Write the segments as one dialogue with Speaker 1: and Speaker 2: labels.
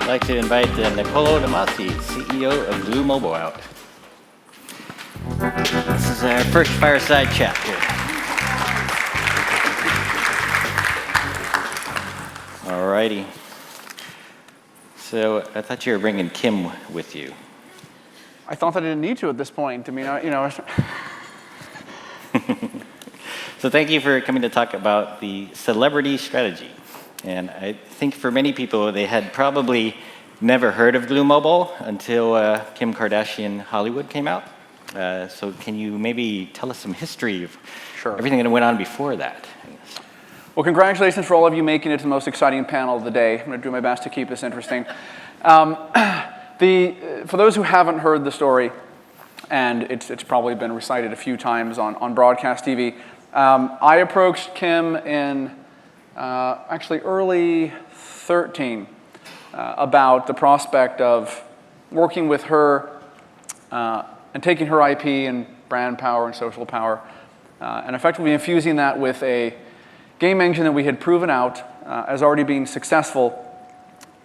Speaker 1: I'd like to invite Niccolo de Masi, CEO of Glu Mobile out. This is our first fireside chat here. Alrighty. So I thought you were bringing Kim with you.
Speaker 2: I thought that I didn't need to at this point. I mean,
Speaker 1: So thank you for coming to talk about the celebrity strategy. And I think for many people, they had probably never heard of Glu Mobile until Kim Kardashian Hollywood came out. So can you maybe tell us some history of everything that went on before that?
Speaker 2: Well, congratulations for all of you making it to the most exciting panel of the day. I'm going to do my best to keep this interesting. For those who haven't heard the story, and it's probably been recited a few times on broadcast TV, I approached Kim in actually early 13 about the prospect of working with her and taking her IP and brand power and social power and effectively infusing that with a game engine that we had proven out as already being successful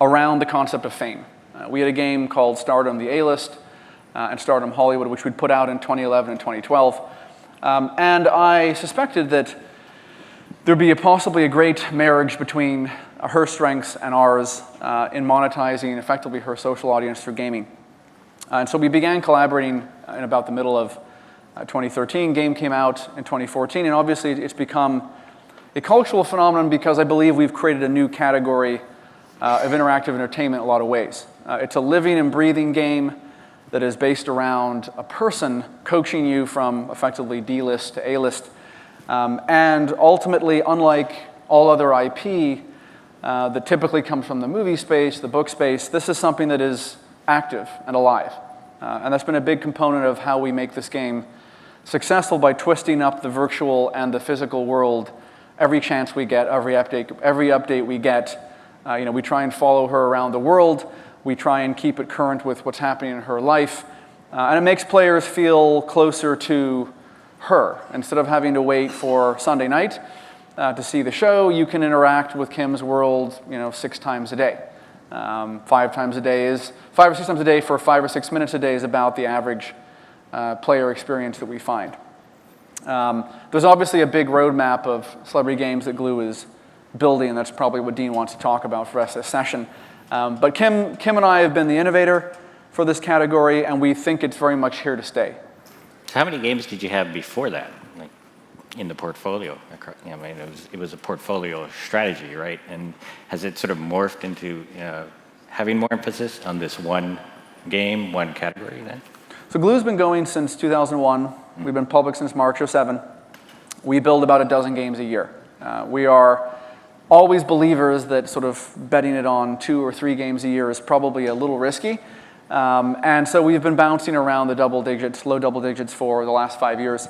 Speaker 2: around the concept of fame. We had a game called Stardom the A-List and Stardom Hollywood, which we'd put out in 2011 and 2012. And I suspected that there'd be possibly a great marriage between her strengths and ours in monetizing effectively her social audience through gaming. And so we began collaborating in about the middle of 2013. Game came out in 2014, and obviously it's become a cultural phenomenon because I believe we've created a new category of interactive entertainment in a lot of ways. It's a living and breathing game that is based around a person coaching you from effectively D-list to A-list. And ultimately, unlike all other IP that typically comes from the movie space, the book space, this is something that is active and alive. And that's been a big component of how we make this game successful by twisting up the virtual and the physical world every chance we get, every update we get. We try and follow her around the world. We try and keep it current with what's happening in her life. And it makes players feel closer to her. Instead of having to wait for Sunday night to see the show, you can interact with Kim's world 6 times a day. 5 or 6 times a day for 5 or 6 minutes a day is about the average player experience that we find. There's obviously a big roadmap of celebrity games that Glu is building, and that's probably what Dean wants to talk about for us this session. But Kim and I have been the innovator for this category, and we think it's very much here to stay.
Speaker 1: So how many games did you have before that, like in the portfolio? I mean, it was a portfolio strategy, right? And has it sort of morphed into having more emphasis on this one game, one category then?
Speaker 2: So Glu's been going since 2001. We've been public since March of 7. We build about a dozen games a year. We are always believers that sort of betting it on 2 or 3 games a year is probably a little risky. And so we've been bouncing around the low double digits for the last 5 years.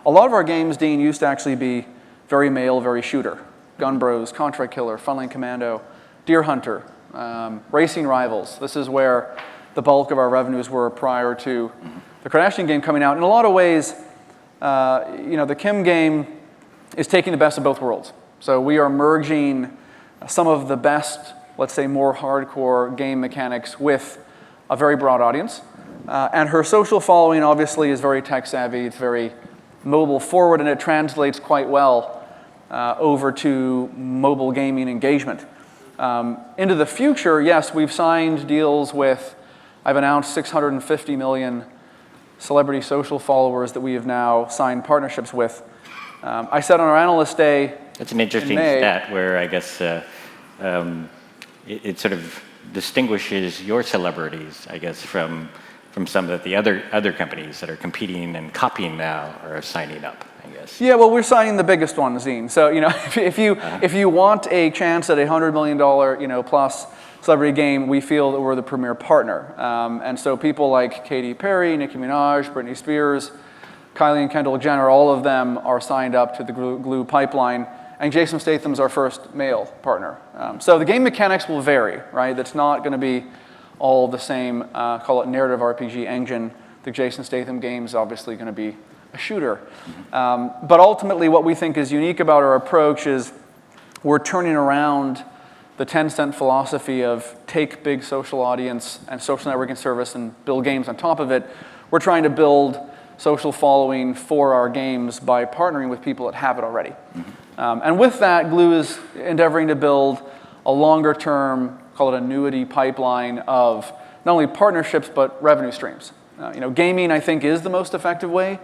Speaker 2: A lot of our games, Dean, used to actually be very male, very shooter. Gun Bros, Contract Killer, Funland Commando, Deer Hunter, Racing Rivals. This is where the bulk of our revenues were prior to the Kardashian game coming out. In a lot of ways, the Kim game is taking the best of both worlds. So we are merging some of the best, let's say more hardcore game mechanics with a very broad audience. And her social following obviously is very tech savvy, it's very mobile forward, and it translates quite well over to mobile gaming engagement. Into the future, yes, we've signed deals with, I've announced 650 million celebrity social followers that we have now signed partnerships with. I said on our analyst day,
Speaker 1: that's an interesting stat where I guess it sort of distinguishes your celebrities, I guess, from some of the other companies that are competing and copying now are signing up, I guess.
Speaker 2: Yeah, well, we're signing the biggest ones, Dean. So if you want a chance at a $100 million plus celebrity game, we feel that we're the premier partner. And so people like Katy Perry, Nicki Minaj, Britney Spears, Kylie and Kendall Jenner, all of them are signed up to the Glu pipeline. And Jason Statham's our first male partner. So the game mechanics will vary, right? That's not going to be all the same, call it narrative RPG engine. The Jason Statham game is obviously going to be a shooter. But ultimately what we think is unique about our approach is we're turning around the the 10-cent philosophy of take big social audience and social networking service and build games on top of it. We're trying to build social following for our games by partnering with people that have it already. And with that, Glu is endeavoring to build a longer term, call it annuity pipeline of not only partnerships, but revenue streams. Gaming, I think, is the most effective way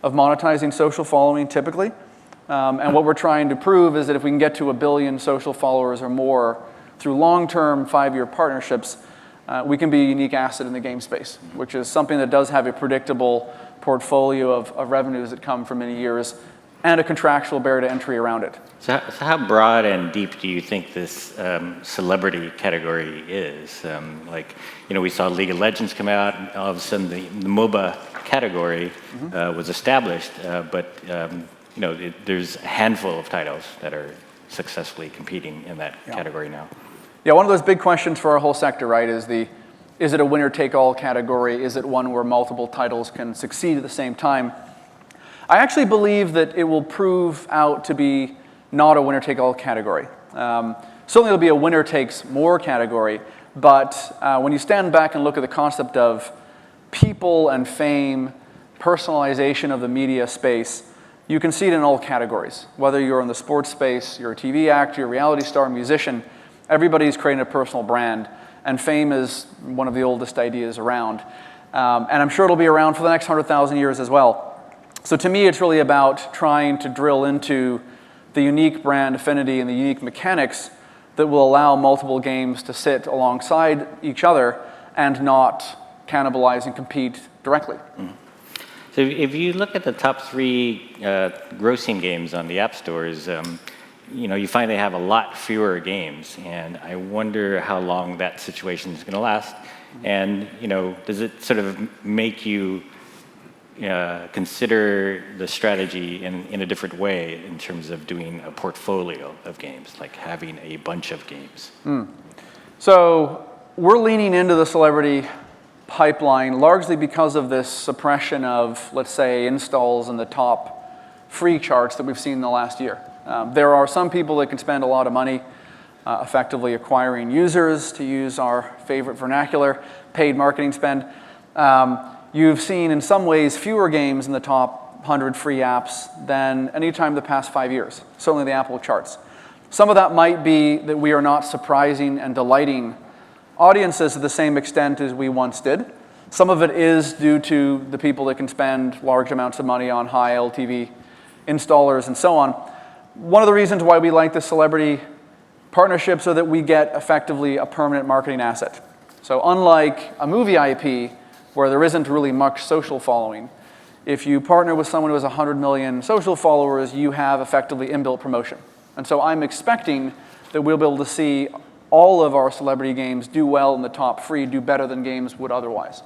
Speaker 2: of monetizing social following typically. And what we're trying to prove is that if we can get to 1 billion social followers or more through long-term 5-year partnerships, we can be a unique asset in the game space, which is something that does have a predictable portfolio of revenues that come for many years and a contractual barrier to entry around it.
Speaker 1: So how broad and deep do you think this celebrity category is? We saw League of Legends come out, and all of a sudden the MOBA category was established, but there's a handful of titles that are successfully competing in that category now.
Speaker 2: Yeah, one of those big questions for our whole sector, right, is it a winner-take-all category? Is it one where multiple titles can succeed at the same time? I actually believe that it will prove out to be not a winner-take-all category. Certainly it'll be a winner-takes-more category, but when you stand back and look at the concept of people and fame, personalization of the media space, you can see it in all categories. Whether you're in the sports space, you're a TV actor, you're a reality star, musician, everybody's creating a personal brand, and fame is one of the oldest ideas around. And I'm sure it'll be around for the next 100,000 years as well. So to me, it's really about trying to drill into the unique brand affinity and the unique mechanics that will allow multiple games to sit alongside each other and not cannibalize and compete directly.
Speaker 1: So if you look at the top 3 grossing games on the app stores, you find they have a lot fewer games, and I wonder how long that situation is going to last. And does it sort of make you consider the strategy in a different way in terms of doing a portfolio of games, like having a bunch of games?
Speaker 2: So we're leaning into the celebrity pipeline largely because of this suppression of, let's say, installs in the top free charts that we've seen in the last year. There are some people that can spend a lot of money effectively acquiring users, to use our favorite vernacular, paid marketing spend. You've seen in some ways fewer games in the top 100 free apps than any time the past 5 years, certainly the Apple charts. Some of that might be that we are not surprising and delighting audiences to the same extent as we once did. Some of it is due to the people that can spend large amounts of money on high LTV installers and so on. One of the reasons why we like the celebrity partnerships so that we get effectively a permanent marketing asset. So unlike a movie IP where there isn't really much social following, if you partner with someone who has 100 million social followers, you have effectively inbuilt promotion. And so I'm expecting that we'll be able to see all of our celebrity games do well in the top free, do better than games would otherwise.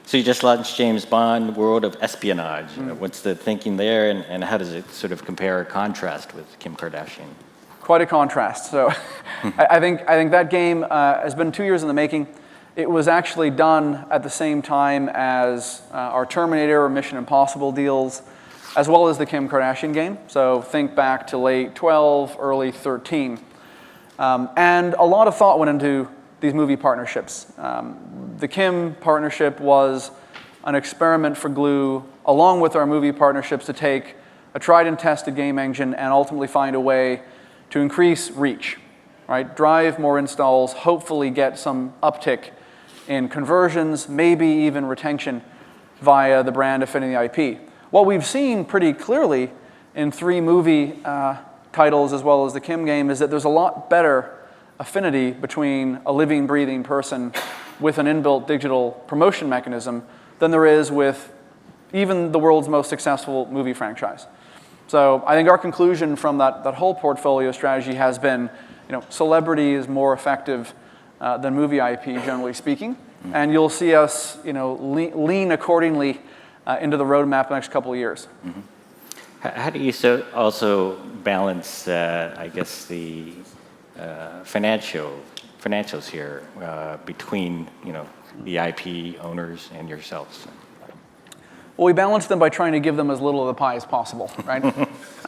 Speaker 1: So you just launched James Bond, World of Espionage. What's the thinking there, and how does it sort of compare or contrast with Kim Kardashian?
Speaker 2: Quite a contrast. So I think that game has been 2 years in the making. It was actually done at the same time as our Terminator or Mission Impossible deals, as well as the Kim Kardashian game. So think back to late 12, early 13. And a lot of thought went into these movie partnerships. The Kim partnership was an experiment for Glu, along with our movie partnerships, to take a tried and tested game engine and ultimately find a way to increase reach, right? Drive more installs, hopefully get some uptick in conversions, maybe even retention via the brand affinity IP. What we've seen pretty clearly in 3 movie titles as well as the Kim game is that there's a lot better affinity between a living, breathing person with an inbuilt digital promotion mechanism than there is with even the world's most successful movie franchise. So I think our conclusion from that whole portfolio strategy has been, celebrity is more effective than movie IP, generally speaking. And you'll see us, lean accordingly into the roadmap the next couple of years.
Speaker 1: How do you also balance, I guess, the financials here between, the IP owners and yourselves?
Speaker 2: Well, we balance them by trying to give them as little of the pie as possible, right?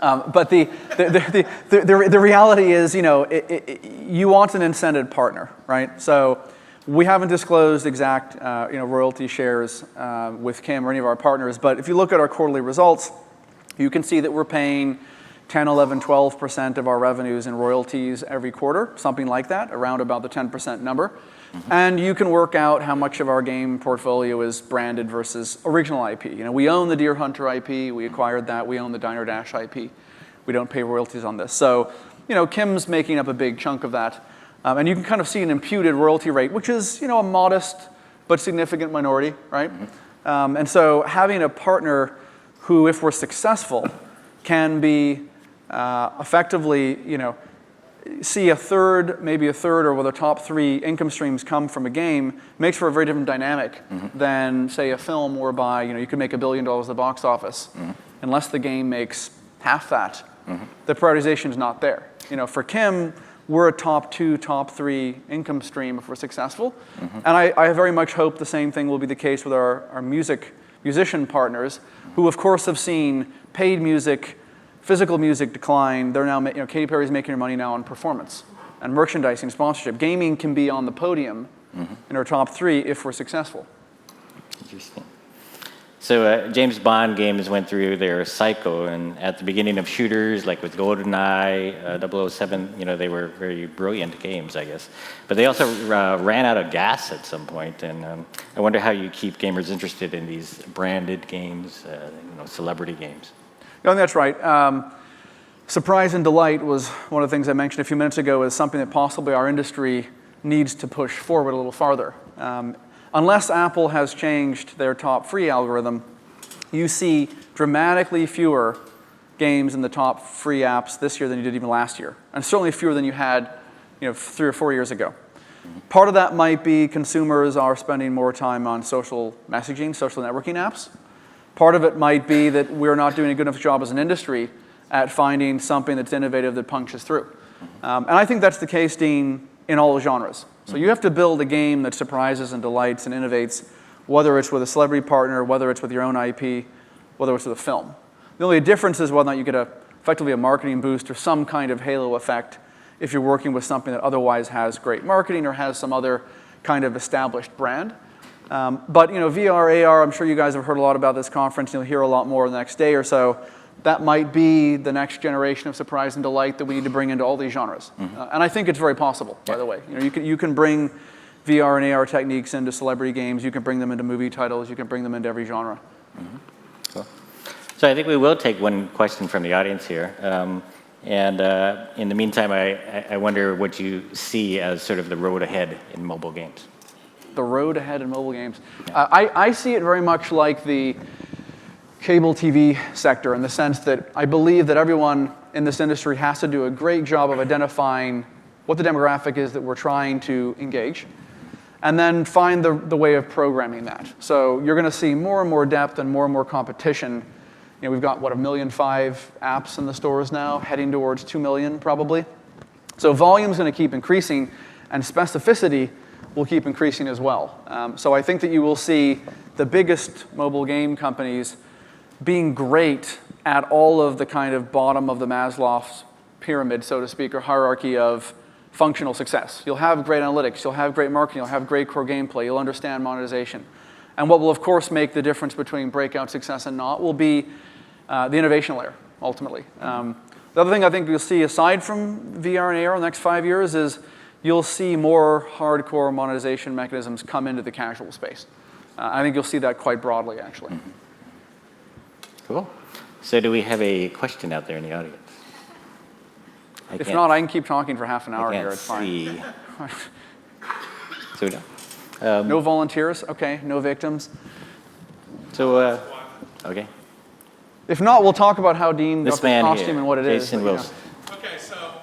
Speaker 2: But the reality is, you want an incented partner, right? So we haven't disclosed exact royalty shares with Kim or any of our partners, but if you look at our quarterly results, you can see that we're paying 10, 11, 12% of our revenues in royalties every quarter, something like that, around about the 10% number. And you can work out how much of our game portfolio is branded versus original IP. We own the Deer Hunter IP. We acquired that. We own the Diner Dash IP. We don't pay royalties on this. So, Kim's making up a big chunk of that. And you can kind of see an imputed royalty rate, which is, a modest but significant minority, right? And so having a partner who, if we're successful, can be effectively, see a third, maybe a third, or where the top 3 income streams come from a game, makes for a very different dynamic than, say, a film whereby you could make $1 billion at the box office. Unless the game makes half that, the prioritization is not there. For Kim, we're a top 2, top 3 income stream if we're successful. And I very much hope the same thing will be the case with our musician partners, who of course have seen paid music, physical music decline. They're now, Katy Perry's making her money now on performance and merchandising, sponsorship. Gaming can be on the podium in our top 3 if we're successful.
Speaker 1: Interesting. So James Bond games went through their cycle, and at the beginning of shooters, like with GoldenEye, 007, they were very brilliant games, I guess. But they also ran out of gas at some point, and I wonder how you keep gamers interested in these branded games, celebrity games.
Speaker 2: I think that's right. Surprise and delight was one of the things I mentioned a few minutes ago as something that possibly our industry needs to push forward a little farther. Unless Apple has changed their top free algorithm, you see dramatically fewer games in the top free apps this year than you did even last year, and certainly fewer than you had 3 or 4 years ago. Part of that might be consumers are spending more time on social messaging, social networking apps. Part of it might be that we're not doing a good enough job as an industry at finding something that's innovative that punches through. And I think that's the case, Dean, in all genres. So you have to build a game that surprises and delights and innovates, whether it's with a celebrity partner, whether it's with your own IP, whether it's with a film. The only difference is whether or not you get effectively a marketing boost or some kind of halo effect if you're working with something that otherwise has great marketing or has some other kind of established brand. But VR, AR, I'm sure you guys have heard a lot about this conference. You'll hear a lot more the next day or so. That might be the next generation of surprise and delight that we need to bring into all these genres. And I think it's very possible, by the way. You can bring VR and AR techniques into celebrity games. You can bring them into movie titles. You can bring them into every genre.
Speaker 1: Cool. So I think we will take one question from the audience here. And in the meantime, I wonder what you see as sort of the road ahead in mobile games.
Speaker 2: The road ahead in mobile games. I see it very much like the cable TV sector in the sense that I believe that everyone in this industry has to do a great job of identifying what the demographic is that we're trying to engage, and then find the way of programming that. So you're going to see more and more depth and more competition. We've got, 1.5 million apps in the stores now, heading towards 2 million probably. So volume's going to keep increasing, and specificity will keep increasing as well. So I think that you will see the biggest mobile game companies being great at all of the kind of bottom of the Maslow's pyramid, so to speak, or hierarchy of functional success. You'll have great analytics, you'll have great marketing, you'll have great core gameplay, you'll understand monetization. And what will, of course, make the difference between breakout success and not will be the innovation layer, ultimately. The other thing I think you'll see, aside from VR and AR in the next 5 years, is you'll see more hardcore monetization mechanisms come into the casual space. I think you'll see that quite broadly, actually.
Speaker 1: Cool. So do we have a question out there in the audience?
Speaker 2: If not, I can keep talking for half an hour here. It's
Speaker 1: fine. So
Speaker 2: no volunteers? Okay, no victims?
Speaker 1: So, okay.
Speaker 2: If not, we'll talk about how Dean got the costume
Speaker 1: here,
Speaker 2: and what it is.
Speaker 1: Jason Wilson.
Speaker 3: Okay, so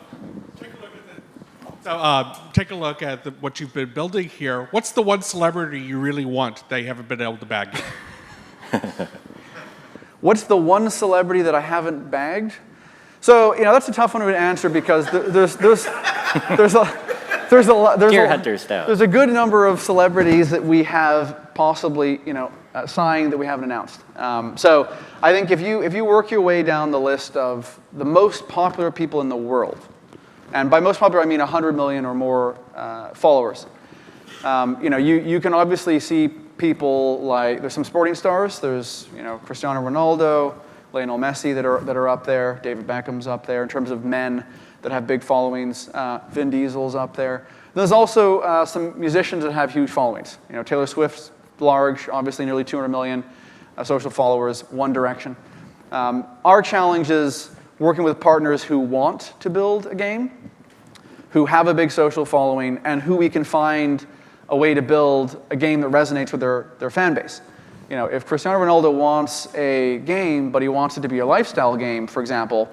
Speaker 3: take a look at what you've been building here. What's the one celebrity you really want they haven't been able to bag yet?
Speaker 2: What's the one celebrity that I haven't bagged? So that's a tough one to answer because there's a
Speaker 1: Deer Hunter style.
Speaker 2: There's a good number of celebrities that we have possibly signed that we haven't announced. So I think if you work your way down the list of the most popular people in the world, and by most popular I mean 100 million or more followers, you can obviously see people like, there's some sporting stars. There's Cristiano Ronaldo, Lionel Messi that are up there. David Beckham's up there in terms of men that have big followings. Vin Diesel's up there. There's also some musicians that have huge followings. Taylor Swift's large, obviously nearly 200 million social followers. One Direction. Our challenge is working with partners who want to build a game, who have a big social following, and who we can find a way to build a game that resonates with their fan base. If Cristiano Ronaldo wants a game, but he wants it to be a lifestyle game, for example,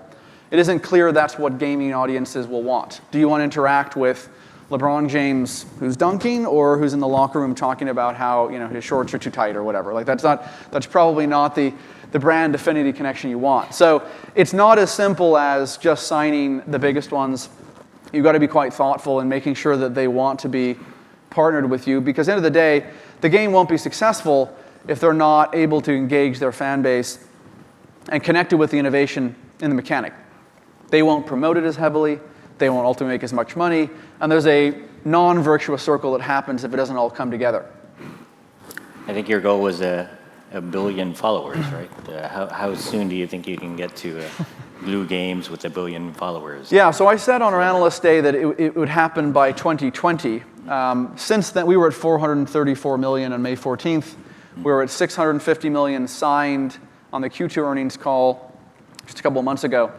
Speaker 2: it isn't clear that's what gaming audiences will want. Do you want to interact with LeBron James who's dunking, or who's in the locker room talking about how his shorts are too tight or whatever? Like that's probably not the brand affinity connection you want. So it's not as simple as just signing the biggest ones. You've got to be quite thoughtful in making sure that they want to be partnered with you, because at the end of the day, the game won't be successful if they're not able to engage their fan base and connect it with the innovation in the mechanic. They won't promote it as heavily, they won't ultimately make as much money, and there's a non-virtuous circle that happens if it doesn't all come together.
Speaker 1: I think your goal was a billion followers, right? How soon do you think you can get to Glu Games with 1 billion followers?
Speaker 2: Yeah, so I said on our analyst day that it would happen by 2020. Since then, we were at 434 million on May 14th. We were at 650 million signed on the Q2 earnings call just a couple of months ago.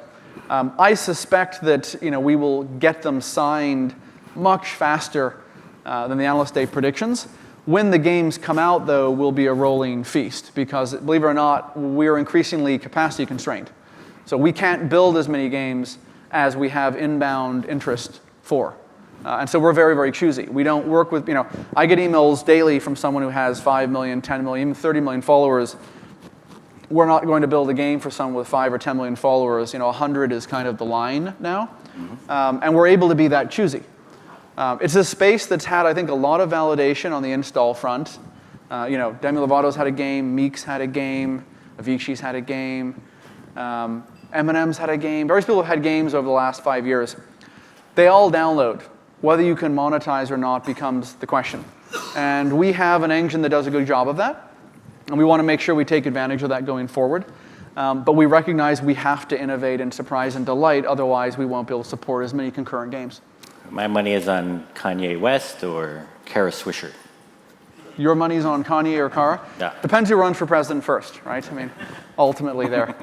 Speaker 2: I suspect that we will get them signed much faster than the analyst day predictions. When the games come out, though, will be a rolling feast, because, believe it or not, we are increasingly capacity constrained. So we can't build as many games as we have inbound interest for. And so we're very, very choosy. We don't work with, I get emails daily from someone who has 5 million, 10 million, even 30 million followers. We're not going to build a game for someone with 5 or 10 million followers. 100 is kind of the line now. And we're able to be that choosy. It's a space that's had, I think, a lot of validation on the install front. Demi Lovato's had a game, Meek's had a game, Avicii's had a game, Eminem's had a game. Various people have had games over the last 5 years. They all download. Whether you can monetize or not becomes the question. And we have an engine that does a good job of that. And we want to make sure we take advantage of that going forward. But we recognize we have to innovate and surprise and delight. Otherwise, we won't be able to support as many concurrent games.
Speaker 1: My money is on Kanye West or Kara Swisher.
Speaker 2: Your money's on Kanye or Kara?
Speaker 1: Yeah.
Speaker 2: Depends who runs for president first, right? Ultimately there.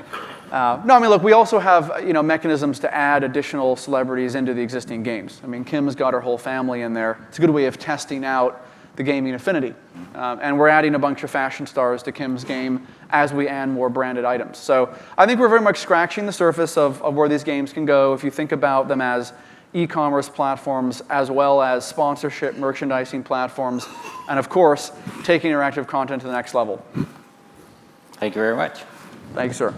Speaker 2: Look, we also have mechanisms to add additional celebrities into the existing games. Kim's got her whole family in there. It's a good way of testing out the gaming affinity. And we're adding a bunch of fashion stars to Kim's game as we add more branded items. So I think we're very much scratching the surface of where these games can go if you think about them as e-commerce platforms, as well as sponsorship, merchandising platforms, and of course, taking interactive content to the next level.
Speaker 1: Thank you very much.
Speaker 2: Thank you, sir.